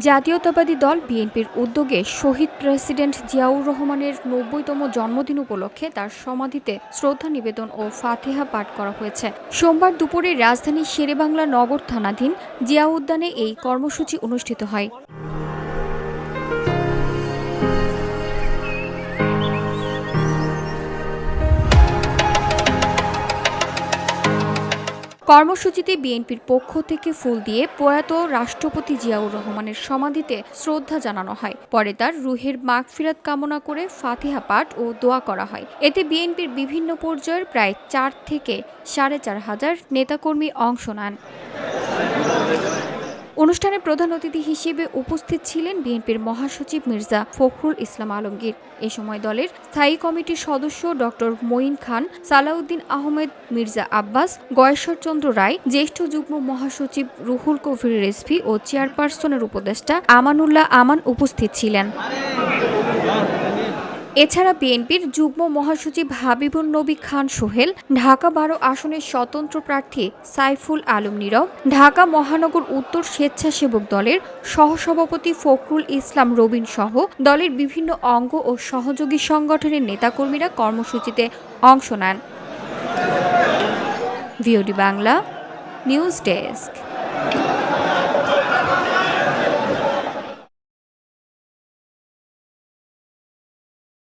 জাতীয়তাবাদী দল বিএনপির উদ্যোগে শহীদ প্রেসিডেন্ট জিয়াউর রহমানের ৯০তম জন্মদিন উপলক্ষে তার সমাধিতে শ্রদ্ধা নিবেদন ও ফাতিহা পাঠ করা হয়েছে। সোমবার দুপুরে রাজধানীর শেরেবাংলা নগর থানাধীন জিয়া উদ্যানে এই কর্মসূচি অনুষ্ঠিত হয়। কর্মসূচিতে বিএনপির পক্ষ থেকে ফুল দিয়ে প্রয়াত রাষ্ট্রপতি জিয়াউর রহমানের সমাধিতে শ্রদ্ধা জানানো হয়। পরে তার রুহের মাগফিরাত কামনা করে ফাতিহা পাঠ ও দোয়া করা হয়। এতে বিএনপির বিভিন্ন পর্যায়ের প্রায় ৪ থেকে ৪.৫ হাজার নেতাকর্মী অংশ নেন। অনুষ্ঠানে প্রধান অতিথি হিসেবে উপস্থিত ছিলেন বিএনপির মহাসচিব মির্জা ফখরুল ইসলাম আলমগীর। এ সময় দলের স্থায়ী কমিটির সদস্য ডক্টর মঈন খান, সালাউদ্দিন আহমেদ, মির্জা আব্বাস, গয়েশ্বরচন্দ্র রায়, জ্যেষ্ঠ যুগ্ম মহাসচিব রুহুল কবির রিজভী ও চেয়ারপারসনের উপদেষ্টা আমানুল্লাহ আমান উপস্থিত ছিলেন। এছাড়া বিএনপির যুগ্ম মহাসচিব হাবিবুন নবী খান সোহেল, ঢাকা ১২ আসনের স্বতন্ত্র প্রার্থী সাইফুল আলম নীরব, ঢাকা মহানগর উত্তর স্বেচ্ছাসেবক দলের সহসভাপতি ফখরুল ইসলাম রবিন সহ দলের বিভিন্ন অঙ্গ ও সহযোগী সংগঠনের নেতাকর্মীরা কর্মসূচিতে অংশ নেন। VOD Bangla news desk.